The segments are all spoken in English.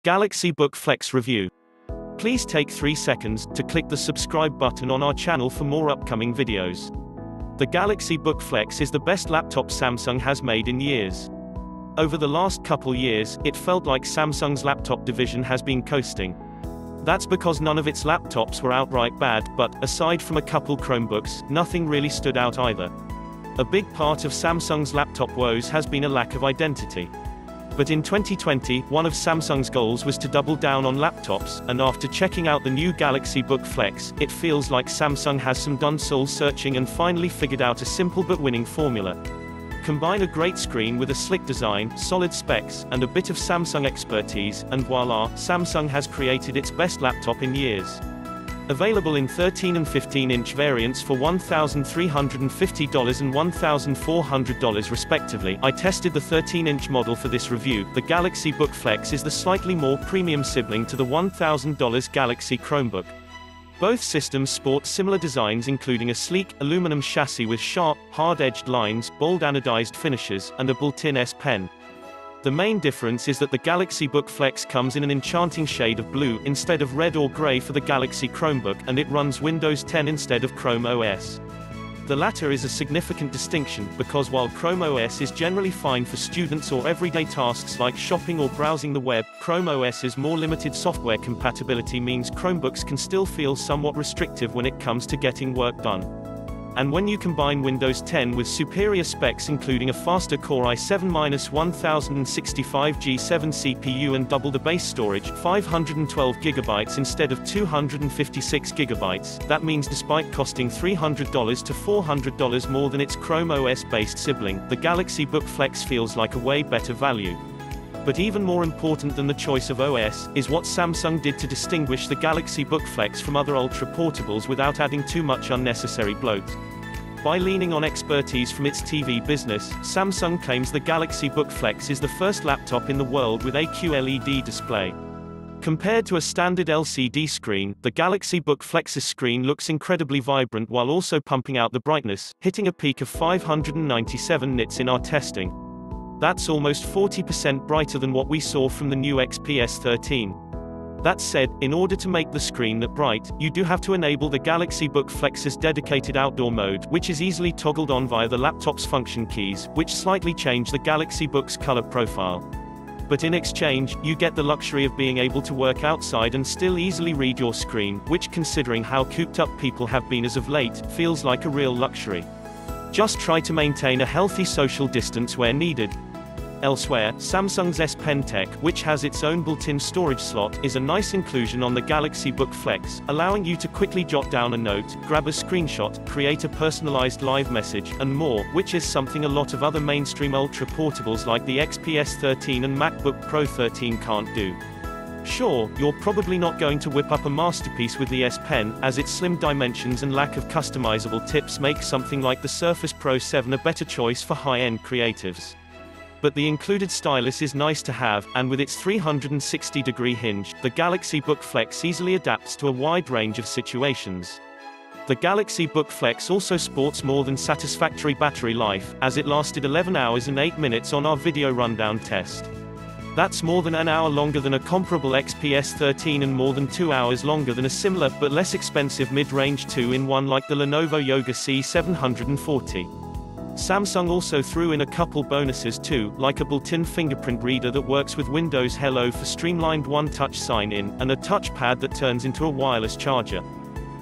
Galaxy Book Flex review. Please take 3 seconds to click the subscribe button on our channel for more upcoming videos. The Galaxy Book Flex is the best laptop Samsung has made in years. Over the last couple years, it felt like Samsung's laptop division has been coasting. That's because none of its laptops were outright bad, but, aside from a couple Chromebooks, nothing really stood out either. A big part of Samsung's laptop woes has been a lack of identity. But in 2020, one of Samsung's goals was to double down on laptops, and after checking out the new Galaxy Book Flex, it feels like Samsung has done soul searching and finally figured out a simple but winning formula. Combine a great screen with a slick design, solid specs, and a bit of Samsung expertise, and voila, Samsung has created its best laptop in years. Available in 13 and 15-inch variants for $1,350 and $1,400 respectively. I tested the 13-inch model for this review. The Galaxy Book Flex is the slightly more premium sibling to the $1,000 Galaxy Chromebook. Both systems sport similar designs, including a sleek, aluminum chassis with sharp, hard-edged lines, bold anodized finishes, and a built-in S Pen. The main difference is that the Galaxy Book Flex comes in an enchanting shade of blue, instead of red or gray for the Galaxy Chromebook, and it runs Windows 10 instead of Chrome OS. The latter is a significant distinction, because while Chrome OS is generally fine for students or everyday tasks like shopping or browsing the web, Chrome OS's more limited software compatibility means Chromebooks can still feel somewhat restrictive when it comes to getting work done. And when you combine Windows 10 with superior specs including a faster Core i7-1065G7 CPU and double the base storage, 512GB instead of 256GB, that means despite costing $300 to $400 more than its Chrome OS-based sibling, the Galaxy Book Flex feels like a way better value. But even more important than the choice of OS, is what Samsung did to distinguish the Galaxy Book Flex from other ultra-portables without adding too much unnecessary bloat. By leaning on expertise from its TV business, Samsung claims the Galaxy Book Flex is the first laptop in the world with a QLED display. Compared to a standard LCD screen, the Galaxy Book Flex's screen looks incredibly vibrant while also pumping out the brightness, hitting a peak of 597 nits in our testing. That's almost 40% brighter than what we saw from the new XPS 13. That said, in order to make the screen that bright, you do have to enable the Galaxy Book Flex's dedicated outdoor mode, which is easily toggled on via the laptop's function keys, which slightly change the Galaxy Book's color profile. But in exchange, you get the luxury of being able to work outside and still easily read your screen, which, considering how cooped up people have been as of late, feels like a real luxury. Just try to maintain a healthy social distance where needed. Elsewhere, Samsung's S Pen tech, which has its own built-in storage slot, is a nice inclusion on the Galaxy Book Flex, allowing you to quickly jot down a note, grab a screenshot, create a personalized live message, and more, which is something a lot of other mainstream ultra-portables like the XPS 13 and MacBook Pro 13 can't do. Sure, you're probably not going to whip up a masterpiece with the S Pen, as its slim dimensions and lack of customizable tips make something like the Surface Pro 7 a better choice for high-end creatives. But the included stylus is nice to have, and with its 360-degree hinge, the Galaxy Book Flex easily adapts to a wide range of situations. The Galaxy Book Flex also sports more than satisfactory battery life, as it lasted 11 hours and 8 minutes on our video rundown test. That's more than an hour longer than a comparable XPS 13 and more than 2 hours longer than a similar, but less expensive mid-range 2-in-1 like the Lenovo Yoga C740. Samsung also threw in a couple bonuses too, like a built-in fingerprint reader that works with Windows Hello for streamlined one-touch sign-in, and a touchpad that turns into a wireless charger.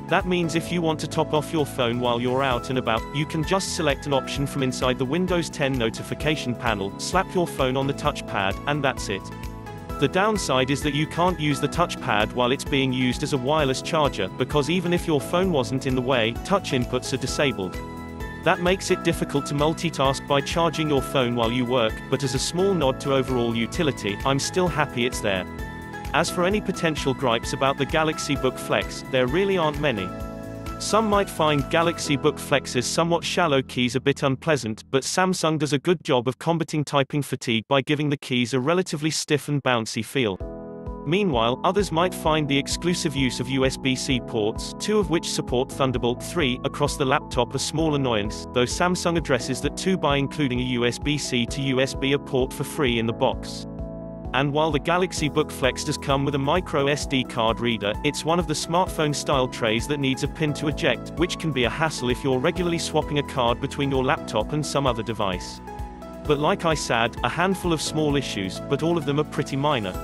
That means if you want to top off your phone while you're out and about, you can just select an option from inside the Windows 10 notification panel, slap your phone on the touchpad, and that's it. The downside is that you can't use the touchpad while it's being used as a wireless charger, because even if your phone wasn't in the way, touch inputs are disabled. That makes it difficult to multitask by charging your phone while you work, but as a small nod to overall utility, I'm still happy it's there. As for any potential gripes about the Galaxy Book Flex, there really aren't many. Some might find Galaxy Book Flex's somewhat shallow keys a bit unpleasant, but Samsung does a good job of combating typing fatigue by giving the keys a relatively stiff and bouncy feel. Meanwhile, others might find the exclusive use of USB-C ports, 2 of which support Thunderbolt 3, across the laptop a small annoyance, though Samsung addresses that too by including a USB-C to USB-A port for free in the box. And while the Galaxy Book Flex does come with a micro SD card reader, it's one of the smartphone-style trays that needs a pin to eject, which can be a hassle if you're regularly swapping a card between your laptop and some other device. But like I said, a handful of small issues, but all of them are pretty minor.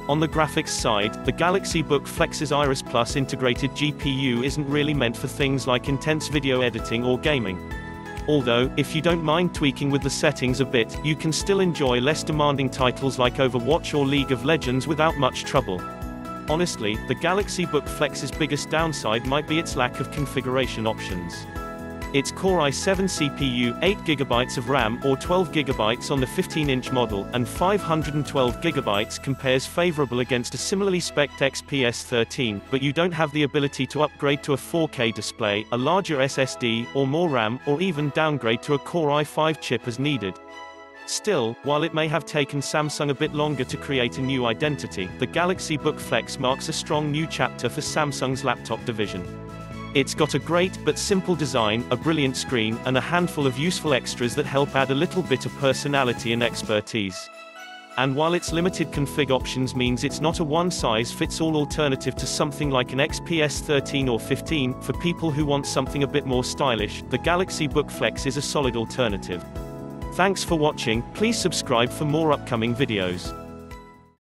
On the graphics side, the Galaxy Book Flex's Iris Plus integrated GPU isn't really meant for things like intense video editing or gaming. Although, if you don't mind tweaking with the settings a bit, you can still enjoy less demanding titles like Overwatch or League of Legends without much trouble. Honestly, the Galaxy Book Flex's biggest downside might be its lack of configuration options. Its Core i7 CPU, 8GB of RAM or 12GB on the 15-inch model, and 512GB compares favorable against a similarly spec'd XPS 13, but you don't have the ability to upgrade to a 4K display, a larger SSD, or more RAM, or even downgrade to a Core i5 chip as needed. Still, while it may have taken Samsung a bit longer to create a new identity, the Galaxy Book Flex marks a strong new chapter for Samsung's laptop division. It's got a great but simple design, a brilliant screen, and a handful of useful extras that help add a little bit of personality and expertise. And while its limited config options means it's not a one-size-fits-all alternative to something like an XPS 13 or 15, for people who want something a bit more stylish, the Galaxy Book Flex is a solid alternative. Thanks for watching. Please subscribe for more upcoming videos.